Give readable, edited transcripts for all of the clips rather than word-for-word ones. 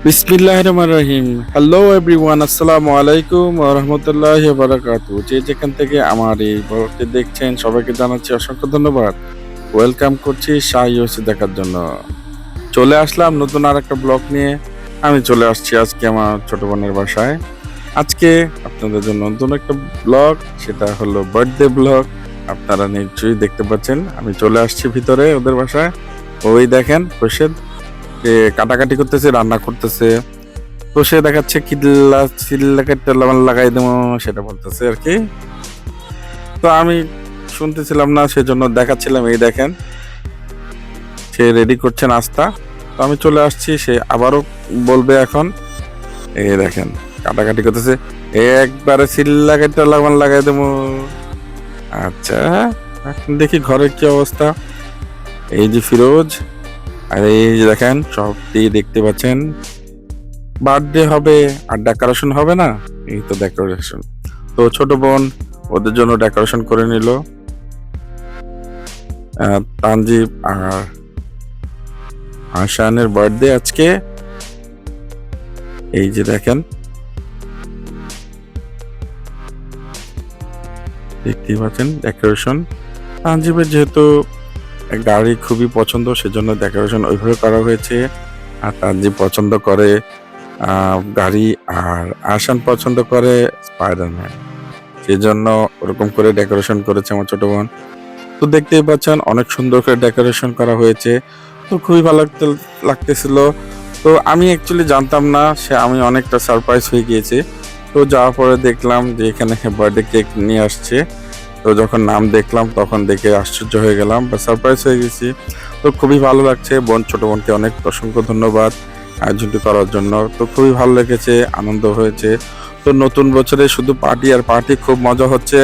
বিসমিল্লাহির রহমানির রহিম। Hello everyone, আসসালামু আলাইকুম ওয়া রাহমাতুল্লাহি ওয়া বারাকাতুহু। যে যেখান থেকে আমার এই ব্লগটি দেখছেন সবাইকে জানাচ্ছি অসংখ্য ধন্যবাদ। ওয়েলকাম করছি শাহ ইউসি দেখার জন্য। চলে আসলাম নতুন আরেকটা ব্লগ নিয়ে। আমি চলে আসছি আজকে আমার ছোট বোনের বাসায়। আজকে আপনাদের জন্য নতুন একটা ব্লগ, সেটা হলো বার্থডে ব্লগ। আপনারা নিশ্চয়ই দেখতে পাচ্ছেন আমি চলে আসছি ভিতরে ওদের বাসায়। ওই দেখেন বসে যে কাটাকাটি করতেছে, রান্না করতেছে। তো সে দেখাচ্ছে চিল্লা লাগাই দেবো, সেটা বলতেছে আর কি। তো আমি শুনতেছিলাম না, সেজন্য দেখাচ্ছিলাম। এই দেখেন সে রেডি করছে নাস্তা। তো আমি চলে আসছি, সে আবারও বলবে এখন। এই দেখেন কাটাকাটি করতেছে, একবারে চিল্লা কাটতে লাগাই দেবো। আচ্ছা, এখন দেখি ঘরের কি অবস্থা। এই যে ফিরোজ, আর এই যে দেখেন সবটি দেখতে পাচ্ছেন। বার্থডে হবে আর ডেকোরেশন হবে না? এই তো ডেকোরেশন। তো ছোট বোন ওদের জন্য ডেকোরেশন করে নিল। তানজিব আর আশানের বার্থডে আজকে। এই যে দেখেন, দেখতেই পাচ্ছেন ডেকোরেশন। তানজিবের যেহেতু গাড়ি খুবই পছন্দ, সেজন্য ডেকোরেশন ওইভাবে করা হয়েছে। আর তানজিব পছন্দ করে গাড়ি, আর আশান পছন্দ করে স্পাইডারম্যান, সেজন্য ওরকম করে ডেকোরেশন করেছে আমার ছোট বোন। তো দেখতেই পাচ্ছেন অনেক সুন্দর করে ডেকোরেশন করা হয়েছে। তো খুবই ভালো লাগতেছিল। তো আমি অ্যাকচুয়ালি জানতাম না, আমি অনেকটা সারপ্রাইজ হয়ে গিয়েছি। তো যাওয়ার পরে দেখলাম যে এখানে বার্থডে কেক নিয়ে আসছে। তো যখন নাম দেখলাম তখন দেখে আশ্চর্য হয়ে গেলাম বা সারপ্রাইজ হয়ে গেছি। তো খুবই ভালো লাগছে। ছোট বোনকে অনেক অসংখ্য ধন্যবাদ আয়োজনটি করার জন্য। তো খুবই ভালো লেগেছে, আনন্দ হয়েছে। তো নতুন বছরে শুধু পার্টি আর পার্টি, খুব মজা হচ্ছে।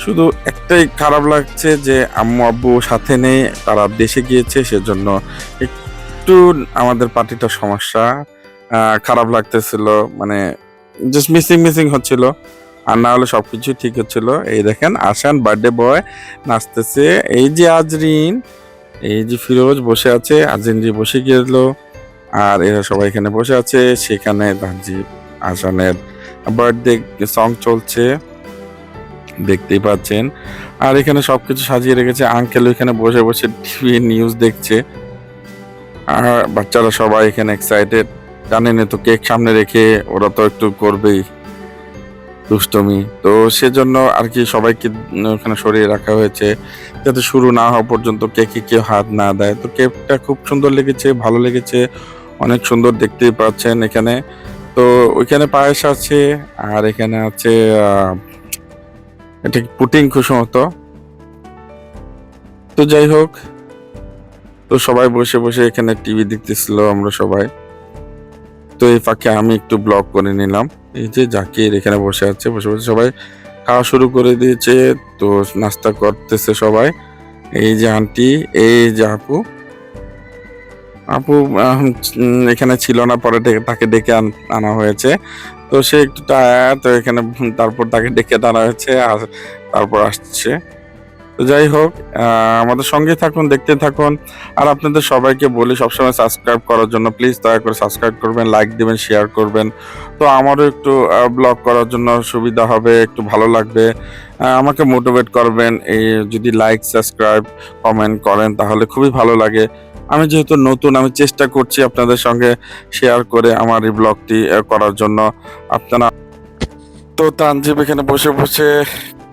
শুধু একটাই খারাপ লাগছে যে আম্মু আব্বু সাথে নেই, তারা দেশে গিয়েছে, সেজন্য একটু আমাদের পার্টিটা সমস্যা। খারাপ লাগতেছিল, মানে জাস্ট মিসিং হচ্ছিল। আর না হলে সবকিছু ঠিক হচ্ছিল। এই দেখেন আসান বার্থডে বয় নাচতেছে। এই যে আজরিন, এই যে ফিরোজ বসে আছে, আজরিন জি বসে গেল। আর এরা সবাই এখানে বসে আছে। সেখানে তানজিব আসানের বার্থডে সং চলছে, দেখতেই পাচ্ছেন। আর এখানে সবকিছু সাজিয়ে রেখেছে। আঙ্কেল এখানে বসে বসে টিভি নিউজ দেখছে। আর বাচ্চারা সবাই এখানে এক্সাইটেড। জানেন তো, কেক সামনে রেখে ওরা তো একটু করবেই দুষ্টমি। তো সেজন্য আর কি সবাইকে ওখানে সরিয়ে রাখা হয়েছে, যাতে শুরু না হওয়া পর্যন্ত কেকে কেউ হাত না দেয়। তো কেকটা খুব সুন্দর লেগেছে, ভালো লেগেছে, অনেক সুন্দর দেখতেই পাচ্ছেন এখানে। তো ওইখানে পায়েস আছে, আর এখানে আছে এটা পুটিং খুশমত। তো যাই হোক, তো সবাই বসে বসে এখানে টিভি দেখতেছিল আমরা সবাই। তো এই ফাঁকে আমি একটু ব্লগ করে নিলাম। এই যে জাকির এখানে বসে আছে, বসে বসে সবাই খাওয়া শুরু করে দিয়েছে। তো নাস্তা করতেছে সবাই। এই যে আন্টি, এই যে আপু। আপু এখানে ছিল না, পরে তাকে ডেকে আনা হয়েছে। তো সে একটু টায়ার্ড, তো এখানে তারপর তাকে ডেকে আনা হয়েছে, আর তারপর আসছে। তো যাই হোক, আমাদের সঙ্গে থাকুন, দেখতে থাকুন। আর আপনাদের সবাইকে বলি সবসময় সাবস্ক্রাইব করার জন্য। প্লিজ দয়া করে সাবস্ক্রাইব করবেন, লাইক দিবেন, শেয়ার করবেন। তো আমারও একটু ব্লগ করার জন্য সুবিধা হবে, একটু ভালো লাগবে। আমাকে মোটিভেট করবেন। এই যদি লাইক, সাবস্ক্রাইব, কমেন্ট করেন তাহলে খুবই ভালো লাগে। আমি যেহেতু নতুন, আমি চেষ্টা করছি আপনাদের সঙ্গে শেয়ার করে আমার এই ব্লগটি করার জন্য। আপনারা তো তানজিব এখানে বসে বসে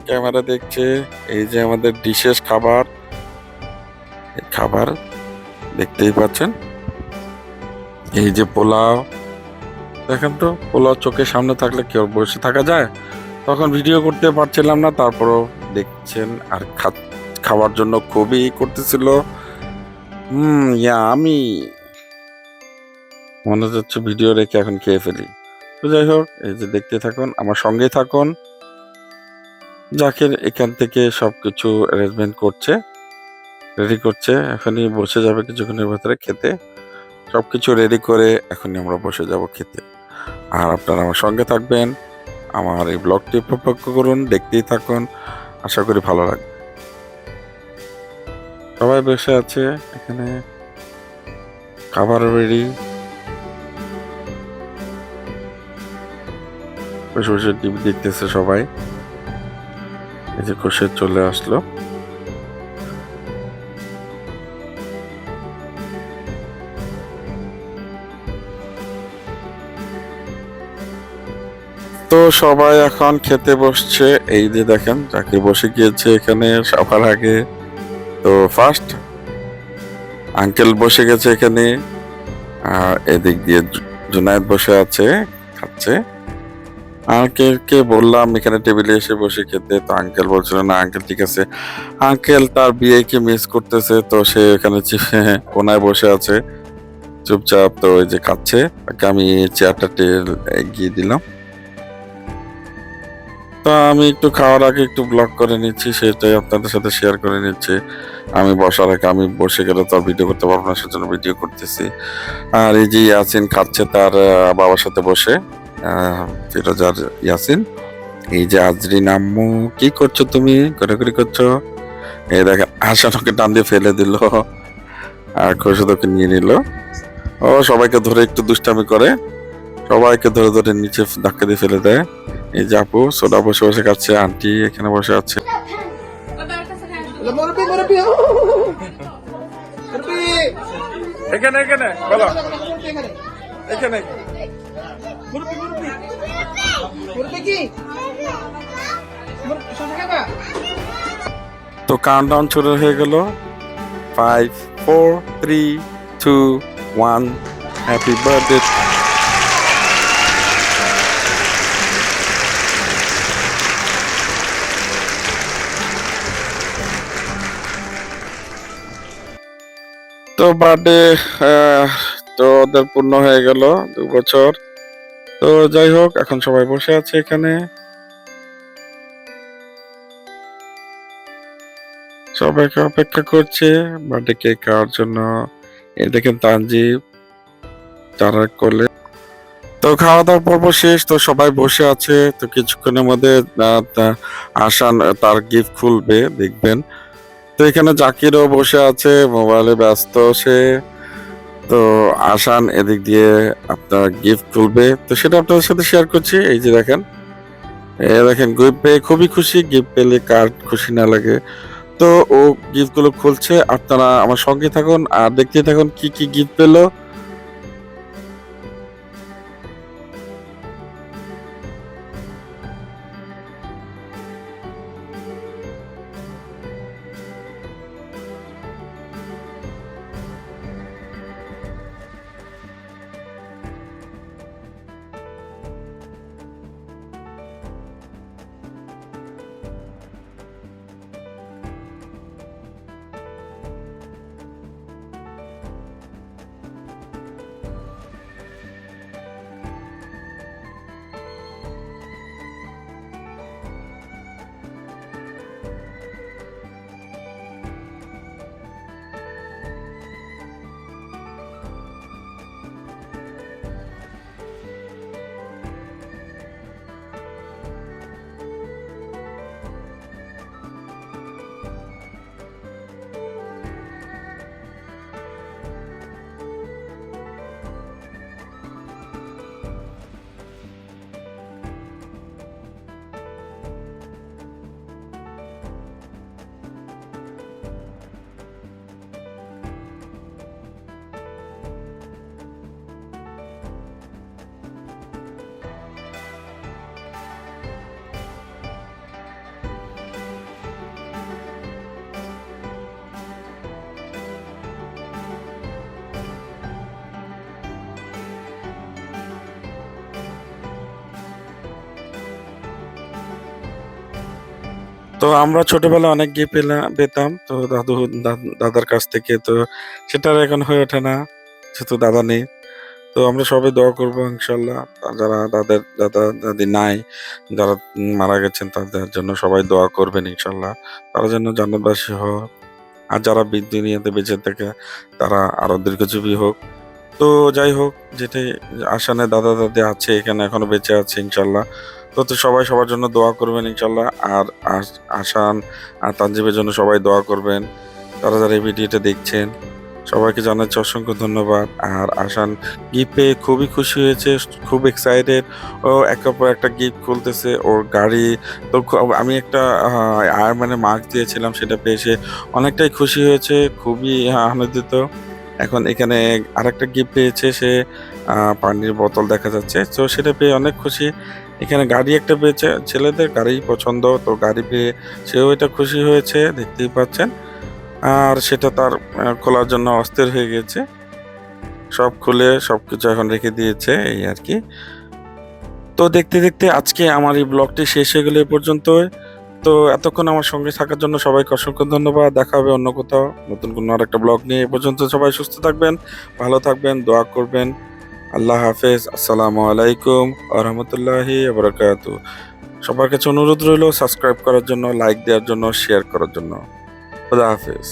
ক্যামেরা দেখছে। এই যে আমাদের ডিশেস খাবার, খাবার দেখতেই পাচ্ছেন। এই যে পোলাও, দেখেন তো পোলাও চোখের সামনে থাকলে কি আর বসে থাকা যায়? তখন ভিডিও করতে পারছিলাম না, তারপরও দেখছেন। আর খাওয়ার জন্য খুবই করতেছিল। আমি মনে হচ্ছে ভিডিও রেখে এখন খেয়ে ফেলি। তো যাই হোক, এই যে দেখতে থাকুন, আমার সঙ্গেই থাকুন। জাকির এখান থেকে সবকিছু অ্যারেঞ্জমেন্ট করছে, রেডি করছে। এখনই বসে যাবে কিছুক্ষণের ভেতরে খেতে। সবকিছু রেডি করে এখনই আমরা বসে যাব খেতে। আর আপনারা আমার সঙ্গে থাকবেন, আমার এই ব্লগটি উপভোগ করুন, দেখতেই থাকুন। আশা করি ভালো লাগবে। সবাই বসে আছে এখানে, খাবার রেডি। বসে বসে টিভি দেখতেছে সবাই। এই যে খোরশেদ চলে আসলো। তো সবাই এখন খেতে বসছে। এই যে দেখেন জাকির বসে গিয়েছে এখানে সবার আগে। তো ফার্স্ট আঙ্কেল বসে গেছে এখানে, আর এদিক দিয়ে জুনায়েদ বসে আছে, খাচ্ছে। আঙ্কেলকে বললাম এখানে টেবিলে এসে বসে খেতে, তো আঙ্কেল বলছিল না আঙ্কেল ঠিক আছে। আঙ্কেল তার বিয়েকে মিস করতেছে, তো সে এখানে কোনায় বসে আছে চুপচাপ। তো ওই যে খাচ্ছে, তাকে আমি চেয়ারটা এগিয়ে দিলাম। তো আমি একটু খাওয়ার আগে একটু ব্লগ করে নিচ্ছি, সেটাই আপনাদের সাথে শেয়ার করে নিচ্ছি। আমি বসার আগে, আমি বসে গেলে তো আর ভিডিও করতে পারবো না, সেজন্য ভিডিও করতেছি। আর এই যে ইয়াসিন খাচ্ছে তার বাবার সাথে বসে, ফিরোজ আর ইয়াসিন। এই যে আজরিন আম্মু, কি করছো তুমি, ঘোরাঘুরি করছো? এই দেখেন হাসান ওকে টান দিয়ে ফেলে দিল, আর খোরশেদ ওকে নিয়ে নিল। ও সবাইকে ধরে একটু দুষ্টামি করে, সবাইকে ধরে ধরে নিচে ধাক্কা দিয়ে ফেলে দেয়। এই যে আপু সোডা বসে বসে খাচ্ছে, আন্টি এখানে বসে আছে। এখানে এখানে বলো, এখানে তো কাউন্টডাউন শুরু হয়ে গেল। 5 4 3 2 1 হ্যাপি বার্থডে। তো বার্থডে তো ওদের পূর্ণ হয়ে গেল 2 বছর। তো যাই হোক, এখন সবাই বসে আছে এখানে, সবাইকে অপেক্ষা করছে বার্থডে কেক খাওয়ার জন্য। এই দেখেন তানজিব তারা কোলে। তো খাওয়া দাওয়ার পর্ব শেষ, তো সবাই বসে আছে। তো কিছুক্ষণের মধ্যে আসান তার গিফট খুলবে, দেখবেন। তো এখানে জাকিরও বসে আছে, মোবাইলে ব্যস্ত সে। তো আসান এদিক দিয়ে আপনার গিফট খুলবে, তো সেটা আপনাদের সাথে শেয়ার করছি। এই যে দেখেন, দেখেন গিফট পেয়ে খুবই খুশি, গিফট পেলে কার খুশি না লাগে। তো ও গিফট গুলো খুলছে, আপনারা আমার সঙ্গে থাকুন আর দেখতে থাকুন কি কি গিফট পেলো। তো আমরা ছোটবেলায় অনেক গিফট পেতাম, তো দাদার কাছ থেকে। তো সেটা আর এখন হয়ে ওঠে না, যেহেতু দাদা নেই। তো আমরা সবাই দোয়া করবো ইনশাল্লাহ, যারা দাদা দাদি নাই, যারা মারা গেছেন তাদের জন্য সবাই দোয়া করবেন ইনশাল্লাহ, তারা যেন জান্নাতবাসী হোক। আর যারা দুনিয়াতে বেঁচে থাকে তারা আরো দীর্ঘজীবী হোক। তো যাই হোক, যেটাই আসানে দাদা দাদি আছে এখানে, এখনো বেঁচে আছে ইনশাল্লাহ। তো সবাই সবার জন্য দোয়া করবেন ইনশাল্লাহ। আর আসান আর তানজিবের জন্য সবাই দোয়া করবেন, তারা যারা এই ভিডিওটা দেখছেন। সবাইকে জানাচ্ছি অসংখ্য ধন্যবাদ। আর আসান গিফট পেয়ে খুবই খুশি হয়েছে, খুব এক্সাইটেড। ও একের পর একটা গিফট খুলতেছে। ওর গাড়ি তো আমি একটা আয়ারন ম্যানের মাস্ক দিয়েছিলাম, সেটা পেয়ে সে অনেকটাই খুশি হয়েছে, খুবই আনন্দিত। এখন এখানে আরেকটা গিফট পেয়েছে সে, পানির বোতল দেখা যাচ্ছে। তো সেটা পেয়ে অনেক খুশি। এখানে গাড়ি একটা পেয়েছে, ছেলেদের গাড়ি পছন্দ, তো গাড়ি পেয়ে সেও এটা খুশি হয়েছে, দেখতেই পাচ্ছেন। আর সেটা তার খোলার জন্য অস্থির হয়ে গেছে। সব খুলে সবকিছু এখন রেখে দিয়েছে, এই আরকি। তো দেখতে, দেখতে আজকে আমার এই ব্লগটি শেষ হয়ে গেল এ পর্যন্তই। তো এতক্ষণ আমার সঙ্গে থাকার জন্য সবাইকে অসংখ্য ধন্যবাদ। দেখা হবে অন্য কোথাও নতুন কোনো আরেকটা ব্লগ নিয়ে। এ পর্যন্ত সবাই সুস্থ থাকবেন, ভালো থাকবেন, দোয়া করবেন। আল্লাহ হাফেজ। আসসালামু আলাইকুম ওয়া রাহমাতুল্লাহি ওয়া বারাকাতুহু। সবার কাছে অনুরোধ রইল সাবস্ক্রাইব করার জন্য, লাইক দেওয়ার জন্য, শেয়ার করার জন্য। খোদা হাফেজ।